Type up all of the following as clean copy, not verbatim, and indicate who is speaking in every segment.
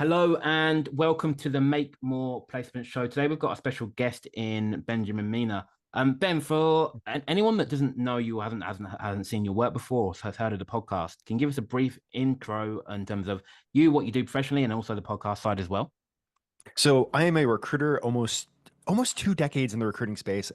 Speaker 1: Hello and welcome to the Make More Placement Show. Today we've got a special guest in Benjamin Mina. Ben, for anyone that doesn't know you or hasn't seen your work before or has heard of the podcast, can you give us a brief intro in terms of you, what you do professionally, and also the podcast side as well?
Speaker 2: So I am a recruiter almost 2 decades in the recruiting space.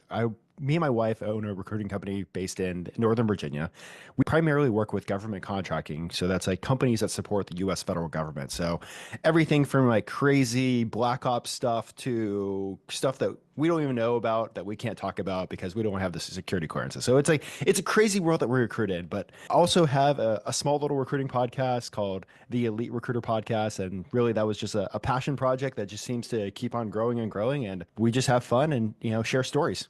Speaker 2: Me and my wife own a recruiting company based in Northern Virginia. We primarily work with government contracting. So that's like companies that support the US federal government. So everything from like crazy black ops stuff to stuff that we don't even know about that we can't talk about because we don't have the security clearances. So it's a crazy world that we recruit in. But I also have a small little recruiting podcast called the Elite Recruiter Podcast. And really that was just a passion project that just seems to keep on growing and growing. And we just have fun and share stories.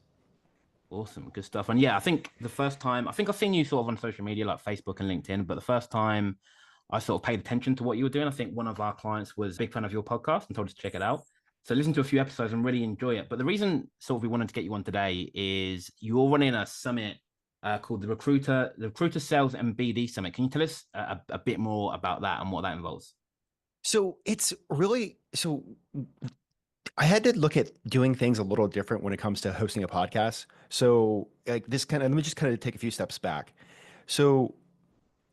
Speaker 1: Awesome, good stuff. And yeah, I think the first time, I think I've seen you sort of on social media like Facebook and LinkedIn, but the first time I sort of paid attention to what you were doing, I think one of our clients was a big fan of your podcast and told us to check it out. So listen to a few episodes and really enjoy it. But the reason sort of we wanted to get you on today is you're running a summit called the Recruiter Sales and BD Summit. Can you tell us a bit more about that and what that involves?
Speaker 2: So it's really so I had to look at doing things a little different when it comes to hosting a podcast. So like this kind of let me just kind of take a few steps back. So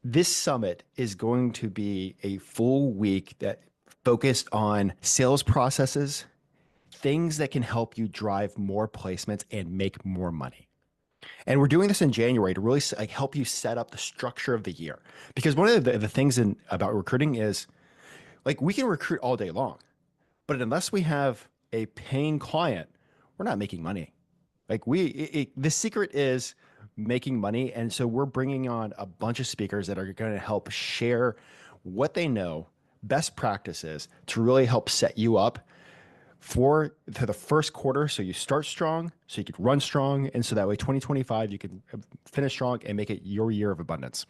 Speaker 2: this summit is going to be a full week that focused on sales processes, things that can help you drive more placements and make more money. And we're doing this in January to really like help you set up the structure of the year. Because one of the things about recruiting is like we can recruit all day long, but unless we have a paying client, we're not making money. Like the secret is making money. And so we're bringing on a bunch of speakers that are going to help share what they know, best practices to really help set you up for the first quarter. So you start strong, so you could run strong. And so that way 2025, you can finish strong and make it your year of abundance.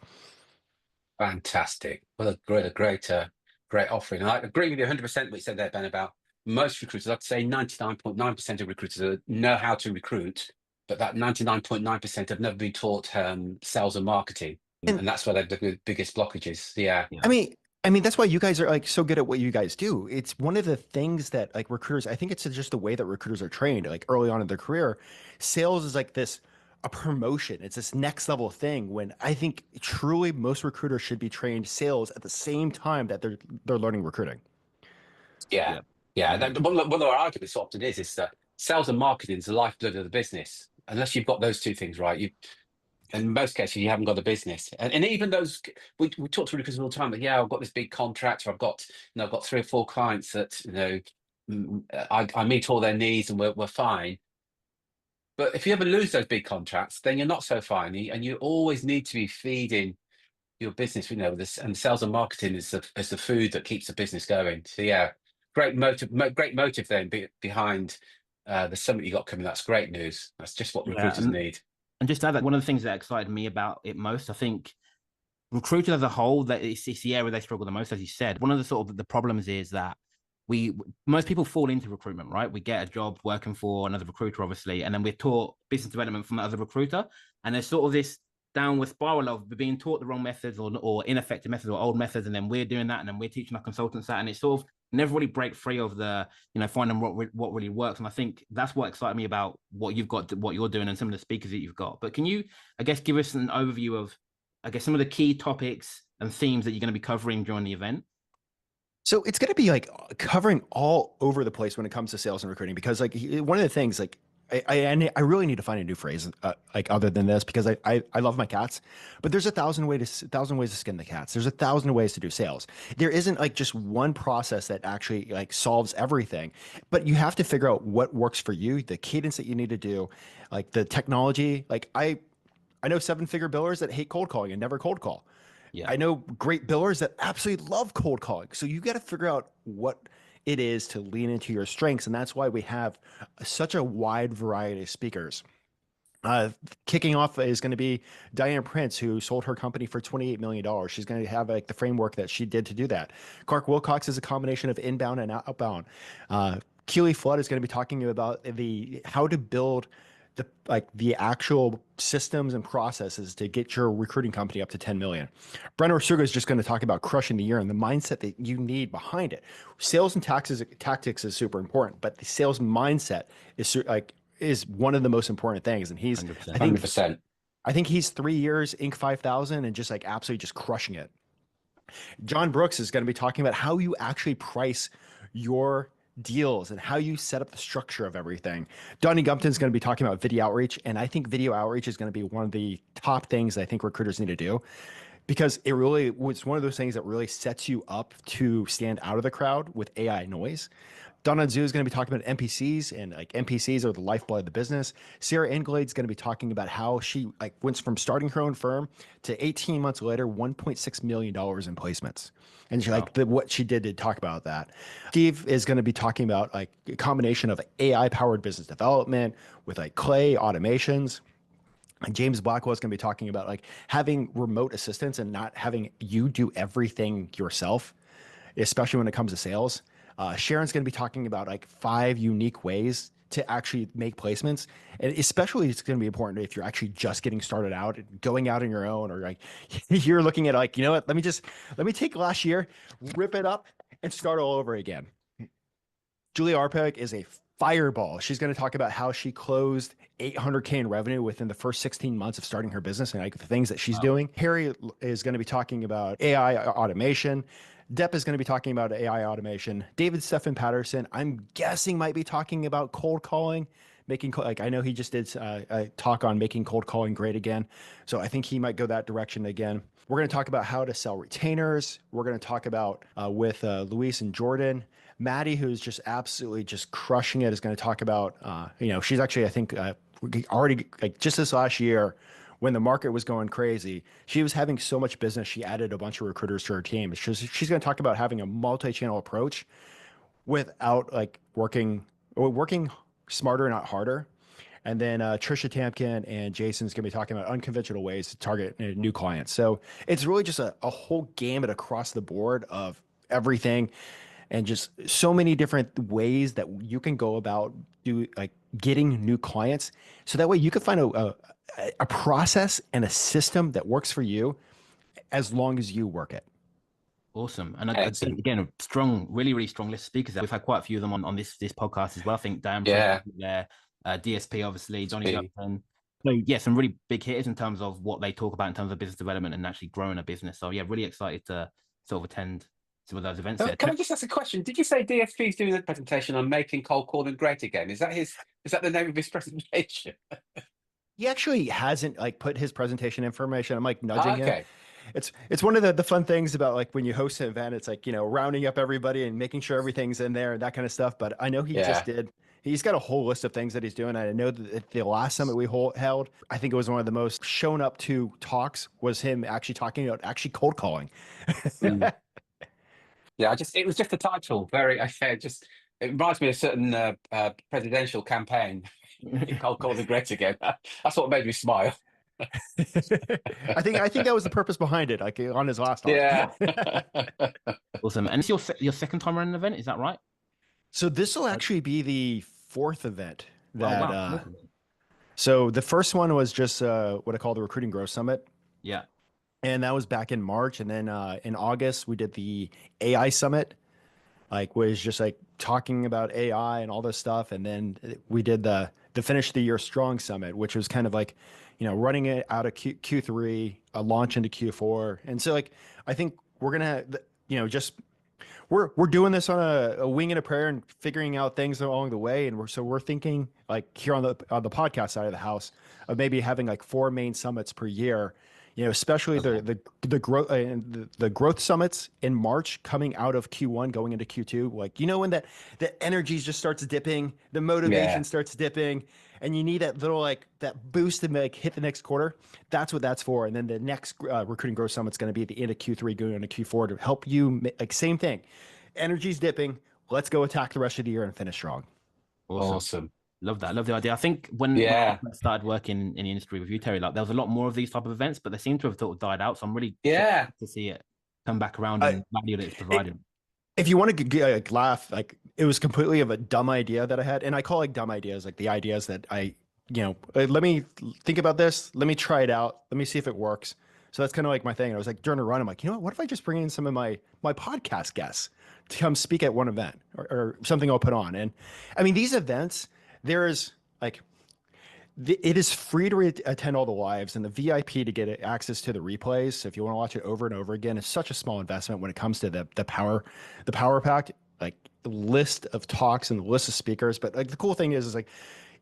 Speaker 3: Fantastic. Well, great offering. And I agree with you 100% what you said there, Ben, about most recruiters. I'd say 99.9% of recruiters know how to recruit, but that 99.9% have never been taught sales and marketing.
Speaker 2: And
Speaker 3: And that's where the biggest blockages. Yeah.
Speaker 2: I
Speaker 1: Yeah.
Speaker 2: mean, I mean, that's why you guys are like so good at what you guys do. It's one of the things that like recruiters, I think it's just the way that recruiters are trained, like early on in their career. Sales is like this a promotion. It's this next level thing when I think truly most recruiters should be trained sales at the same time that they're learning recruiting.
Speaker 3: Yeah.
Speaker 1: Yeah.
Speaker 3: Yeah.
Speaker 1: Agreed.
Speaker 3: One of our arguments often is that sales and marketing is the lifeblood of the business. Unless you've got those two things right, in most cases, you haven't got a business. And even those, we talk to recruiters all the time, but yeah, I've got this big contract, or I've got 3 or 4 clients that, I meet all their needs and we're fine. But if you ever lose those big contracts, then you're not so fine. And you always need to be feeding your business, this, and sales and marketing is the food that keeps the business going. So yeah, great motive then behind the summit you got coming. That's great news. That's just what
Speaker 1: Yeah.
Speaker 3: recruiters need.
Speaker 1: And just to add that, one of the things that excited me about it most, I think recruiters as a whole, that it's the area they struggle the most, as you said. One of the sort of the problems is that we most people fall into recruitment, right? We get a job working for another recruiter, obviously, and then we're taught business development from that other recruiter, and there's sort of this downward spiral of being taught the wrong methods or ineffective methods or old methods, and then we're doing that, and then we're teaching our consultants that, and it's sort of never really break free of the finding what really works. And I think that's what excited me about what you've got, what you're doing, and some of the speakers that you've got. But can you, I guess, give us an overview of, I guess, some of the key topics and themes that you're going to be covering during the event?
Speaker 2: So it's going to be like covering all over the place when it comes to sales and recruiting because like one of the things like I really need to find a new phrase like other than this because I love my cats, but there's 1,000 ways to skin the cats. There's 1,000 ways to do sales. There isn't like just one process that actually like solves everything, but you have to figure out what works for you, the cadence that you need to do, like the technology. Like I know seven-figure billers that hate cold calling and never cold call.
Speaker 1: Yeah.
Speaker 2: I know great billers that absolutely love cold calling. So you got to figure out what it is to lean into your strengths. And that's why we have such a wide variety of speakers. Uh, Kicking off is going to be Diane Prince, who sold her company for $28 million. She's going to have like the framework that she did to do that. Clark Wilcox is a combination of inbound and outbound. Keely Flood is going to be talking about how to build the actual systems and processes to get your recruiting company up to 10 million. Brenner Suga is just going to talk about crushing the year and the mindset that you need behind it. Sales and tactics is super important, but the sales mindset is one of the most important things. And he's
Speaker 1: 100%.
Speaker 3: 100%.
Speaker 2: I think he's 3 years Inc. 5000 and just like absolutely just crushing it. John Brooks is going to be talking about how you actually price your deals and how you set up the structure of everything. Donnie Gumpton is going to be talking about video outreach. And I think video outreach is going to be one of the top things I think recruiters need to do, because it's one of those things that really sets you up to stand out of the crowd with AI noise. Donna Zhu is going to be talking about NPCs, and like NPCs are the lifeblood of the business. Sarah Anglade is going to be talking about how she went from starting her own firm to 18 months later, $1.6 million in placements. And she what she did to talk about that. Steve is going to be talking about like a combination of AI powered business development with like Clay automations. And James Blackwell is going to be talking about like having remote assistance and not having you do everything yourself, especially when it comes to sales. Sharon's going to be talking about like 5 unique ways to actually make placements. And especially it's going to be important if you're actually just getting started out and going out on your own, or like you're looking at like, you know what, let me take last year, rip it up and start all over again. Julia Arpeg is a fireball. She's going to talk about how she closed $800K in revenue within the first 16 months of starting her business and like the things that she's doing. Harry is going to be talking about AI automation. Depp is going to be talking about AI automation. David Stephan Patterson, I'm guessing, might be talking about cold calling, I know he just did a talk on making cold calling great again. So I think he might go that direction again. We're going to talk about how to sell retainers. We're going to talk about with Luis and Jordan. Maddie, who's just absolutely just crushing it, is going to talk about, she's actually, I think, already like just this last year, when the market was going crazy, she was having so much business. She added a bunch of recruiters to her team. She's going to talk about having a multi-channel approach without like working smarter, not harder. And then Trisha Tamkin and Jason's going to be talking about unconventional ways to target new clients. So it's really just a whole gamut across the board of everything, and just so many different ways that you can go about getting new clients. So that way you can find a process and a system that works for you as long as you work it.
Speaker 1: Awesome. And again, strong, really, really strong list of speakers. We've had quite a few of them on this podcast as well. I think Diane, there, DSP, obviously, Johnny Gupton. So yeah, some really big hitters in terms of what they talk about in terms of business development and actually growing a business. So yeah, really excited to sort of attend some of those events.
Speaker 3: Can I just ask a question? Did you say DSP is doing a presentation on making cold calling great again? Is that the name of his presentation?
Speaker 2: He actually hasn't put his presentation information. I'm nudging him. It's one of the fun things about when you host an event. It's rounding up everybody and making sure everything's in there and that kind of stuff. But I know he just did. He's got a whole list of things that he's doing. I know that the last summit we held, I think it was one of the most shown up to talks, was him actually talking about cold calling.
Speaker 3: Yeah, it was just the title. It reminds me of a certain presidential campaign. Cold calling great again. That's what made me smile.
Speaker 2: I think that was the purpose behind it, on his last talk.
Speaker 3: Yeah.
Speaker 1: Awesome. And it's your second time running an event, is that right?
Speaker 2: So this will actually be the 4th event that so the first one was just what I call the Recruiting Growth Summit.
Speaker 1: Yeah.
Speaker 2: And that was back in March. And then in August, we did the AI Summit, was just talking about AI and all this stuff. And then we did the Finish the Year Strong Summit, which was kind of running it out of Q3, a launch into Q4. And so I think we're going to, we're doing this on a wing and a prayer and figuring out things along the way. And we're thinking here on the podcast side of the house of maybe having 4 main summits per year. Especially the growth the growth summits in March, coming out of Q1, going into Q2, when the energy just starts dipping, the motivation starts dipping, and you need that little that boost to hit the next quarter. That's what that's for. And then the next Recruiting Growth Summit is going to be at the end of Q3, going into Q4 to help you same thing. Energy's dipping. Let's go attack the rest of the year and finish strong.
Speaker 3: Awesome.
Speaker 1: Love that. Love the idea. I think when I started working in the industry with you, Terry, there was a lot more of these type of events, but they seem to have sort of died out. So I'm really excited to see it come back around and value that it's providing.
Speaker 2: If you want to laugh, it was completely of a dumb idea that I had. And I call dumb ideas, the ideas that I let me think about this. Let me try it out. Let me see if it works. So that's kind of like my thing. And I was like, during a run, I'm like, what if I just bring in some of my podcast guests to come speak at one event or something I'll put on? And I mean, these events, there's like, it is free to attend all the lives, and the VIP to get access to the replays. So if you want to watch it over and over again, it's such a small investment when it comes to the power pack, like the list of talks and the list of speakers. But like the cool thing is like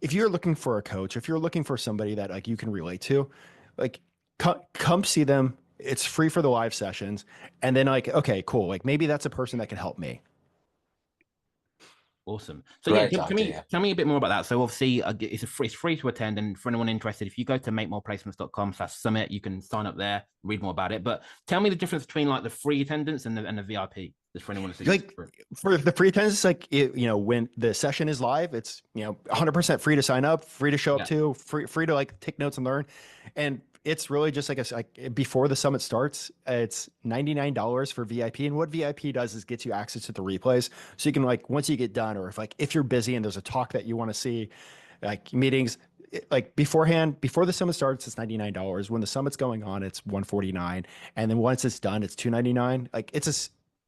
Speaker 2: if you're looking for a coach, if you're looking for somebody that like you can relate to, like come see them. It's free for the live sessions, and then like okay, cool. Like maybe that's a person that can help me.
Speaker 1: Awesome. So
Speaker 3: Great
Speaker 1: yeah,
Speaker 3: idea.
Speaker 1: tell me a bit more about that. So obviously it's free to attend, and for anyone interested, if you go to makemoreplacements.com/summit, you can sign up there, read more about it. But tell me the difference between like the free attendance and the VIP. Just for anyone to see.
Speaker 2: Like for the free attendance, like when the session is live, it's 100% free to sign up, free to show up to, free to like take notes and learn, and it's really just like before the summit starts, it's $99 for VIP. And what VIP does is gets you access to the replays. So you can like, once you get done, or if you're busy and there's a talk that you want to see, like meetings, like beforehand, before the summit starts, it's $99. When the summit's going on, it's $149. And then once it's done, it's $299. Like it's a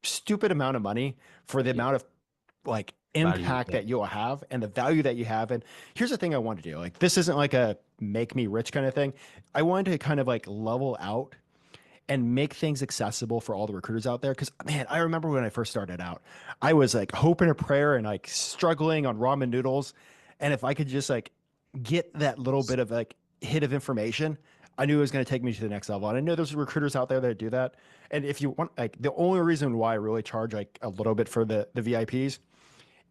Speaker 2: stupid amount of money for the amount of like impact that you'll have and the value that you have. And here's the thing I want to do. Like, this isn't like a make me rich kind of thing. I wanted to kind of like level out and make things accessible for all the recruiters out there. Cause man, I remember when I first started out, I was like hoping a prayer and like struggling on ramen noodles. And if I could just like get that little bit of like hit of information, I knew it was going to take me to the next level. And I know there's recruiters out there that do that. And if you want, like the only reason why I really charge like a little bit for the VIPs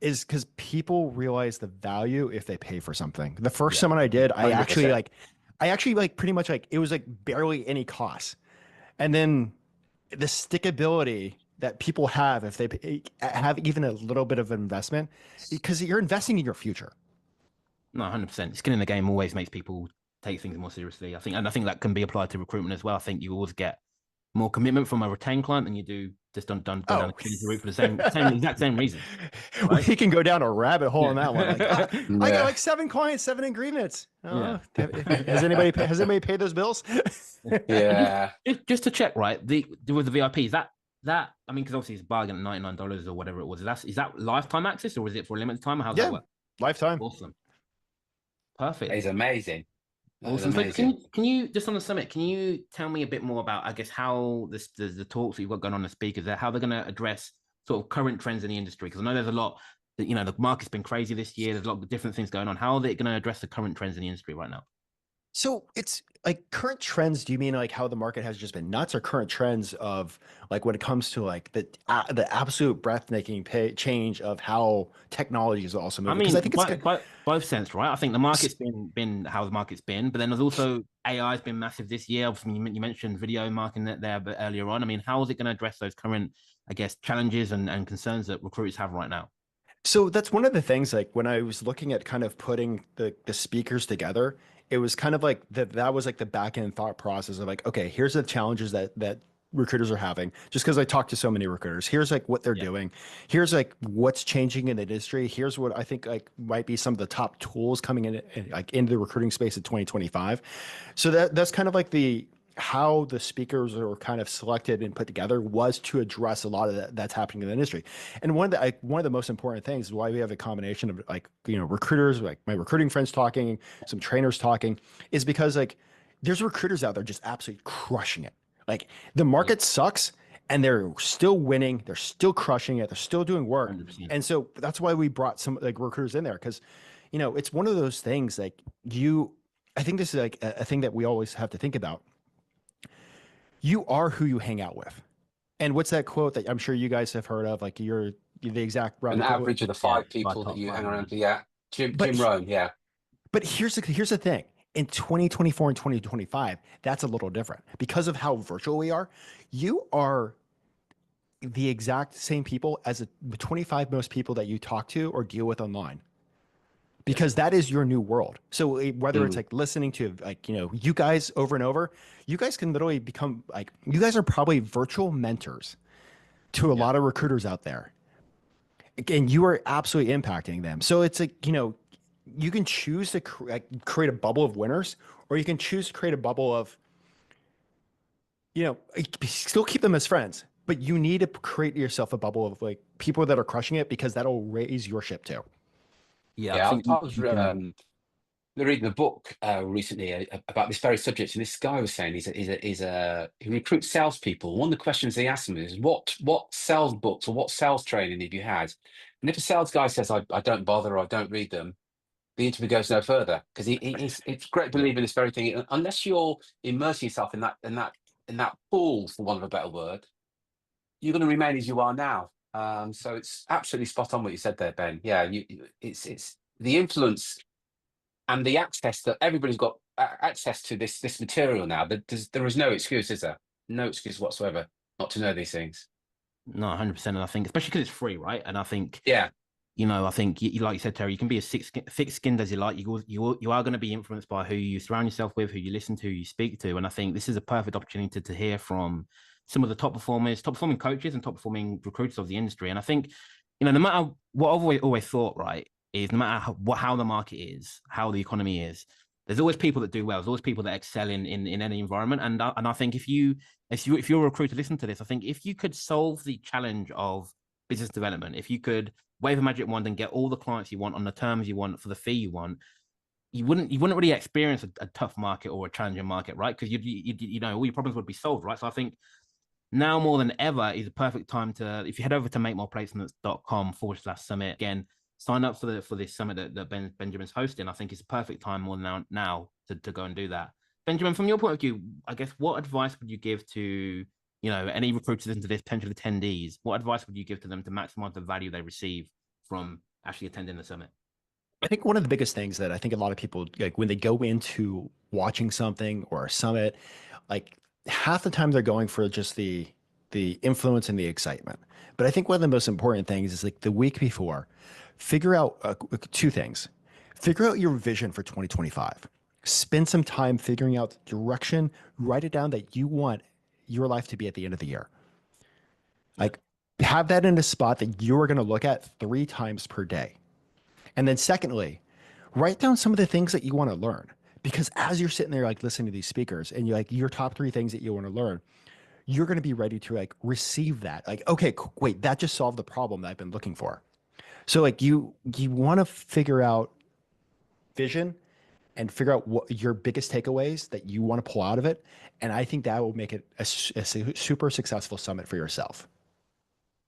Speaker 2: is because people realize the value if they pay for something. The first summit I did, I actually like pretty much like it was like barely any cost. And then the stickability that people have if they have even a little bit of investment, because you're investing in your future.
Speaker 1: No, 100%. Skin in the game always makes people take things more seriously. I think that can be applied to recruitment as well. I think you always get more commitment from a retained client than you do just done down the community route for the exact same reason.
Speaker 2: Right? We can go down a rabbit hole on that one. Like, I got like 7 clients, 7 agreements. Has anybody paid those bills?
Speaker 3: Yeah.
Speaker 1: Just to check, right? With the VIP, is that I mean, because obviously it's bargain at $99 or whatever it was. Is that lifetime access or is it for a limited time? How's that work?
Speaker 2: Lifetime.
Speaker 1: Awesome. Perfect.
Speaker 3: It's amazing.
Speaker 1: Awesome. So can you just on the summit, can you tell me a bit more about, I guess, how the talks that you've got going on, the speakers there, how they're going to address sort of current trends in the industry? Because I know there's a lot that, the market's been crazy this year. There's a lot of different things going on. How are they going to address the current trends in the industry right now?
Speaker 2: So it's like current trends. Do you mean like how the market has just been nuts, or current trends of like when it comes to like the absolute breathtaking change of how technology is also moving?
Speaker 1: I mean,
Speaker 2: I think it's
Speaker 1: both sense, right? I think the market's been how the market's been, but then there's also AI has been massive this year. Obviously, you mentioned video marketing there a bit earlier on. I mean, how is it going to address those current, I guess, challenges and concerns that recruiters have right now?
Speaker 2: So that's one of the things, like when I was looking at kind of putting the speakers together, it was kind of like that was like the back end thought process of like, okay, here's the challenges that recruiters are having, just because I talked to so many recruiters. Here's like what they're doing. Here's like what's changing in the industry. Here's what I think like might be some of the top tools coming in like into the recruiting space in 2025. So that's kind of like how the speakers are kind of selected and put together was to address a lot of that's happening in the industry. And one of the most important things is why we have a combination of like, recruiters, like my recruiting friends talking, some trainers talking, is because like there's recruiters out there just absolutely crushing it. Like the market sucks and they're still winning. They're still crushing it. They're still doing work.
Speaker 1: 100%.
Speaker 2: And so that's why we brought some like recruiters in there. Cause it's one of those things like I think this is like a thing that we always have to think about. You are who you hang out with. And what's that quote that I'm sure you guys have heard of? Like you're the exact
Speaker 3: an average of the 5 people that you hang around. Yeah. Jim Rohn. Yeah.
Speaker 2: But here's the thing. In 2024 and 2025, that's a little different because of how virtual we are. You are the exact same people as the 25 most people that you talk to or deal with online. Because that is your new world. So whether it's like listening to like, you guys over and over, you guys can literally become like, you guys are probably virtual mentors to a lot of recruiters out there. And you are absolutely impacting them. So it's like, you can choose to create a bubble of winners, or you can choose to create a bubble of, still keep them as friends, but you need to create yourself a bubble of like people that are crushing it, because that'll raise your ship too.
Speaker 1: Yeah, I
Speaker 3: Yeah,
Speaker 1: think
Speaker 3: I was
Speaker 1: you can.
Speaker 3: reading a book recently about this very subject, and this guy was saying he recruits salespeople. One of the questions they asked him is, what sales books or what sales training have you had? And if a sales guy says, I don't bother, or I don't read them, the interview goes no further, because he's it's great
Speaker 1: Yeah.
Speaker 3: believing this very thing. Unless you're immersing yourself in that pool, for want of a better word, you're going to remain as you are now. So it's absolutely spot on what you said there, Ben. Yeah, it's the influence and the access that everybody's got access to this material now. There is no excuse, is there? No excuse whatsoever not to know these things.
Speaker 1: No, 100%. And I think, especially because it's free, right? And I think,
Speaker 3: Yeah,
Speaker 1: I think, like you said, Terry, you can be as thick-skinned as you like. You are going to be influenced by who you surround yourself with, who you listen to, who you speak to. And I think this is a perfect opportunity to hear from some of the top performers, top performing coaches, and top performing recruiters of the industry. And I think, no matter what I've always thought, right, is no matter how the market is, how the economy is, there's always people that do well. There's always people that excel in any environment. And I think if you're a recruiter, listen to this. I think if you could solve the challenge of business development, if you could wave a magic wand and get all the clients you want on the terms you want for the fee you want, you wouldn't really experience a tough market or a challenging market, right? Because all your problems would be solved, right? So I think now more than ever is a perfect time to, if you head over to makemoreplacements.com/summit, again, sign up for this summit that Benjamin's hosting. I think it's a perfect time more than now to go and do that. Benjamin, from your point of view, I guess what advice would you give to any recruiters into this, potential attendees? What advice would you give to them to maximize the value they receive from actually attending the summit?
Speaker 2: I think one of the biggest things that I think a lot of people, like when they go into watching something or a summit, like half the time they're going for just the influence and the excitement. But I think one of the most important things is like the week before, figure out two things. Figure out your vision for 2025. Spend some time figuring out the direction, write it down that you want your life to be at the end of the year.
Speaker 1: Yeah.
Speaker 2: Like have that in a spot that you're going to look at 3 times per day. And then secondly, write down some of the things that you want to learn. Because as you're sitting there like listening to these speakers and you're like your top 3 things that you want to learn, you're going to be ready to like receive that. Like, okay, wait, that just solved the problem that I've been looking for. So like you want to figure out vision and figure out what your biggest takeaways that you want to pull out of it. And I think that will make it a super successful summit for yourself.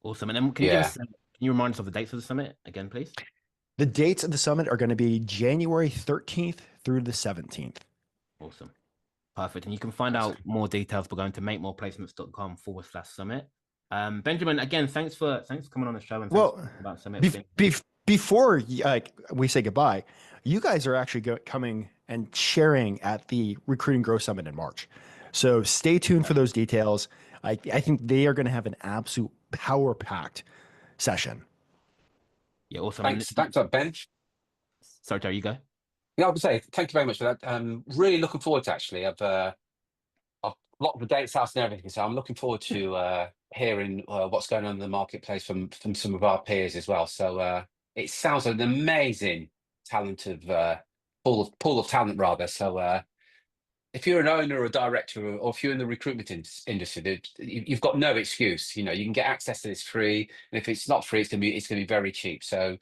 Speaker 1: Awesome. And then
Speaker 3: yeah.
Speaker 1: can you remind us of the dates of the summit again, please?
Speaker 2: The dates of the summit are going to be January 13th through the 17th.
Speaker 1: Awesome. Perfect. And you can find out more details by going to makemoreplacements.com/summit. Benjamin, again, thanks for coming on the show and
Speaker 2: Well,
Speaker 1: about summit.
Speaker 2: before like we say goodbye, you guys are actually coming and sharing at the Recruiting Growth Summit in March. So stay tuned for those details. I think they are going to have an absolute power-packed session.
Speaker 1: Yeah, awesome.
Speaker 3: Thanks, Ben.
Speaker 1: Sorry, Joe, you go.
Speaker 3: Yeah, I would say thank you very much for that. Really looking forward to actually. I've locked the dates out and everything, so I'm looking forward to hearing what's going on in the marketplace from some of our peers as well. So it sounds like an amazing talented pool of talent rather. So if you're an owner or a director, or if you're in the recruitment industry, you've got no excuse. You can get access to this free, and if it's not free, it's gonna be very cheap. So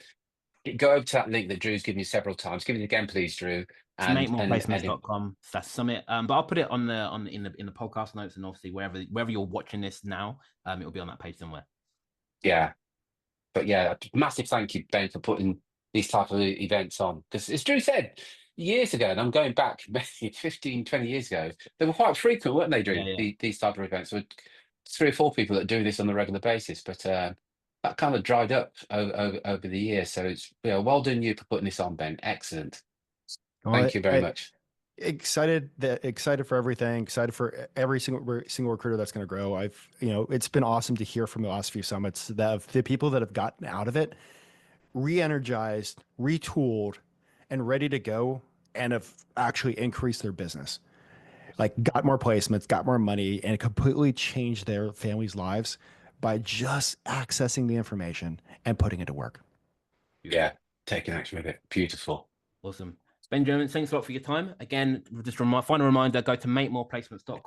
Speaker 3: go over to that link that Drew's given you several times. Give it again, please, Drew.
Speaker 1: It's makemoreplacements.com/summit. But I'll put it in the podcast notes, and obviously wherever you're watching this now, it'll be on that page somewhere.
Speaker 3: Yeah, but yeah, massive thank you, Ben, for putting these type of events on. Because as Drew said years ago, and I'm going back maybe 15, 20 years ago, they were quite frequent, weren't they, Drew?
Speaker 1: Yeah.
Speaker 3: These type of events with 3 or 4 people that do this on a regular basis. But that kind of dried up over the years. So it's well done you for putting this on, Ben. Excellent. Thank you very much.
Speaker 2: Excited for everything. Excited for every single recruiter that's going to grow. It's been awesome to hear from the last few summits that the people that have gotten out of it re-energized, retooled, and ready to go, and have actually increased their business. Like got more placements, got more money, and completely changed their families' lives by just accessing the information and putting it to work.
Speaker 3: Yeah, taking action with it. Beautiful.
Speaker 1: Awesome. Benjamin, thanks a lot for your time. Again, just final reminder, go to makemoreplacements.com.